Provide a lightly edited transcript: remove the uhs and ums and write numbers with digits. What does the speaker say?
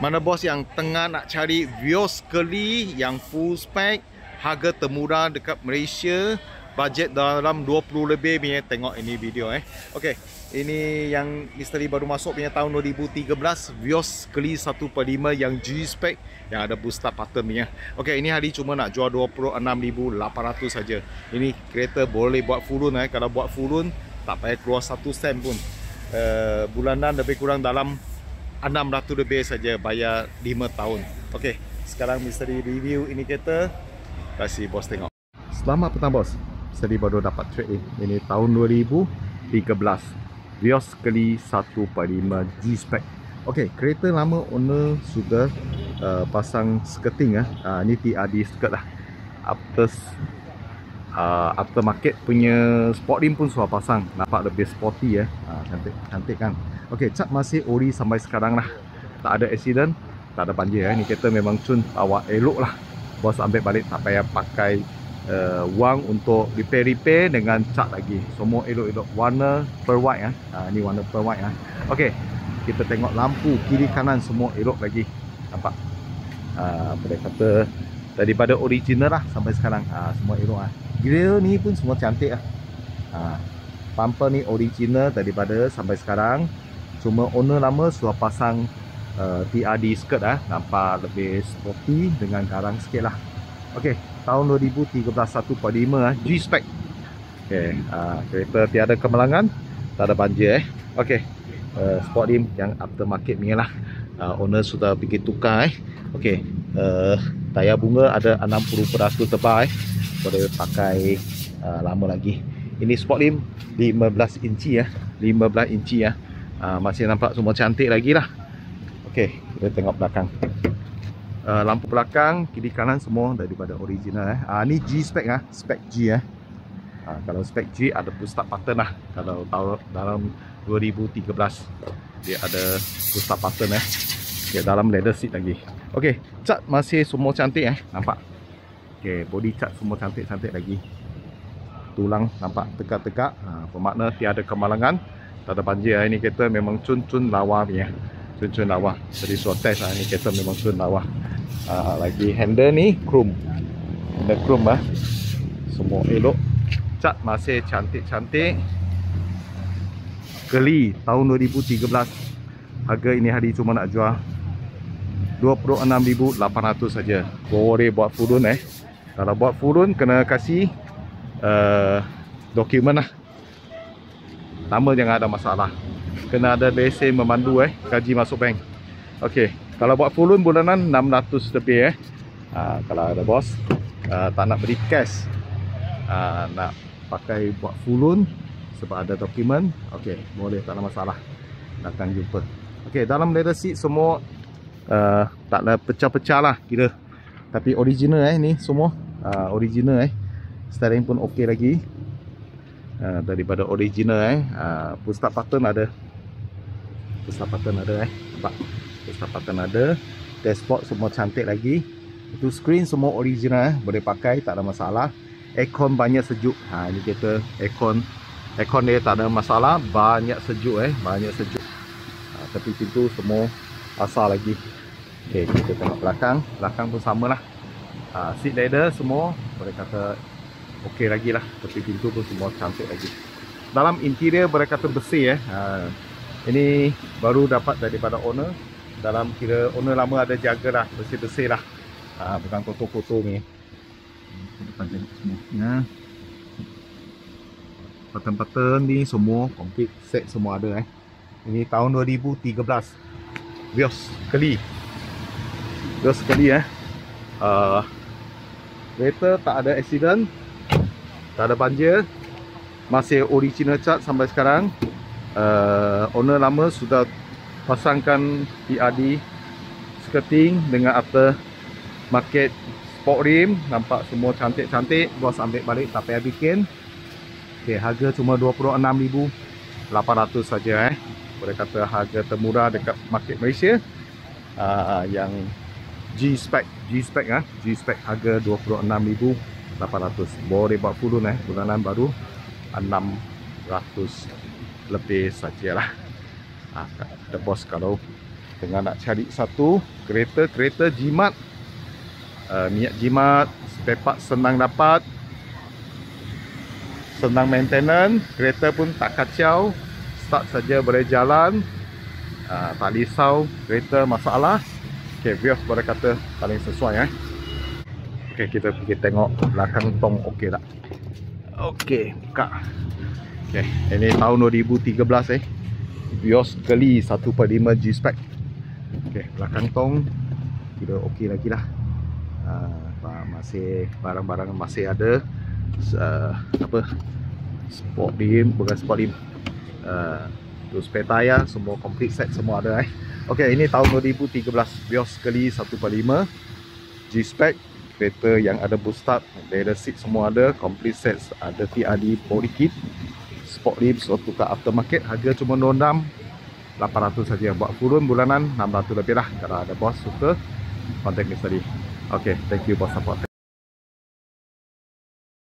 Mana bos yang tengah nak cari Vios Curly yang full spec, harga termurah dekat Malaysia, bajet dalam 20 lebih punya, tengok ini video Okey, ini yang misteri baru masuk punya tahun 2013, Vios Curly 1/5 yang G spec yang ada booster pattern punya. Okey, ini hari cuma nak jual 26,800 saja. Ini kereta boleh buat full run kalau buat full run tak payah keluar 1 sen pun. Bulanan lebih kurang dalam 600 lebih saja, bayar 5 tahun. Okey, sekarang misteri review ini kereta, kasih bos tengok. Selamat petang bos. Misteri baru dapat trade in. Ini tahun 2013, Vios Curly 1/5 G spec. Okey, kereta lama owner sudah pasang skirting ini TRD skirt lah. Aftermarket punya sport rim pun sudah pasang, nampak lebih sporty cantik kan. Okey, cat masih ori sampai sekarang lah. Tak ada accident, tak ada banjir Ni kereta memang cun awak elok lah. Bos ambil balik, tak payah pakai wang untuk repair dengan cat lagi. Semua elok-elok. Warna pearl white ni warna pearl white Okey, kita tengok lampu kiri kanan semua elok lagi. Nampak? Boleh kata daripada original lah sampai sekarang. Semua elok Grill ni pun semua cantik Bumper ni original daripada sampai sekarang. Cuma owner lama sudah pasang TRD skirt nampak lebih sporty dengan garang sikit lah. Okey, tahun 2013 1/5 G spec. Okey, kereta tiada kemalangan, tak ada banjir Okey, sport rim yang aftermarket punya lah. Owner sudah pergi tukar Okey, tayar bunga ada 60% tebal boleh pakai lama lagi. Ini sport rim 15 inci 15 inci masih nampak semua cantik lagi lah. Okey, kita tengok belakang. Lampu belakang kiri kanan semua daripada original ni G spec spec G kalau spec G ada push start pattern lah. Kalau tahun dalam 2013 dia ada push start pattern dia dalam leather seat lagi. Okey, cat masih semua cantik nampak. Okey, body cat semua cantik-cantik lagi. Tulang nampak tegak-tegak, bermakna tiada kemalangan, tak ada banjir Ini kereta memang cun-cun lawa punya. Cun-cun lawa. Jadi suruh test ini kereta memang cun lawa. Lagi handle ni chrome. Handle chrome semua elok. Cat masih cantik-cantik. Curly tahun 2013. Harga ini hari cuma nak jual 26,800 saja. Boleh buat full run Kalau buat full run kena kasih dokumen lah. Lama jangan ada masalah. Kena ada lesen memandu kaji masuk bank. Okey, kalau buat full run bulanan 600 lebih kalau ada bos tak nak beri cash, nak pakai buat full run sebab ada dokumen, okey, boleh, tak ada masalah. Datang jumpa. Okey, dalam leather seat semua tak ada pecah-pecah lah kira. Tapi original ni semua original Steering pun okey lagi. Daripada original push start pattern ada. Push start pattern ada nampak. Push start pattern ada. Dashboard semua cantik lagi. Itu screen semua original boleh pakai, tak ada masalah. Aircon banyak sejuk. Ini kereta aircon dia tak ada masalah, banyak sejuk banyak sejuk. Tepi pintu semua asal lagi. Okey, kita tengok belakang. Belakang pun samalah. Seat leather semua boleh kata okey lagi lah. Tepi pintu pun semua cantik lagi. Dalam interior boleh kata bersih Ini baru dapat daripada owner. Dalam kira owner lama ada jaga lah, bersih-bersih lah. Bukan kotor-kotor ni. Depan tengok semua pattern-pattern ni semua complete set semua ada Ini tahun 2013 Vios Curly. Vios Curly kereta tak ada accident, tak ada banjir, masih original cat sampai sekarang. Owner lama sudah pasangkan TRD skirting dengan aftermarket sport rim, nampak semua cantik-cantik. Bos ambil balik, tak payah bikin. Okey, harga cuma 26,800 saja boleh kata harga termurah dekat market Malaysia. Yang G spec harga 26,800. Boleh buat full run bulanan baru 600 lebih sajalah. Kata bos kalau tengah nak cari satu kereta jimat. Minyak jimat, spare part senang dapat, senang maintenance, kereta pun tak kacau, start saja boleh jalan, tak risau kereta masalah. Ok, Vios boleh kata paling sesuai Ok, kita pergi tengok belakang tong ok tak. Ok, buka. Ok, ini tahun 2013 Vios Geli 1.5 G-Spec. Ok, belakang tong kita ok lagi lah. Masih barang-barang masih ada. Apa, sport rim, bukan sport rim, tu spare tayar semua complete set, semua ada Ok, ini tahun 2013 Vios Geli 1.5 G-Spec. Kereta yang ada boost start, leather seat semua ada, complete set, ada TRD body kit, sport rim, so tukar aftermarket. Harga cuma 800 saja. Buat kurun bulanan 600 lebih lah. Kalau ada bos suka, contact me tadi. Ok, thank you for support.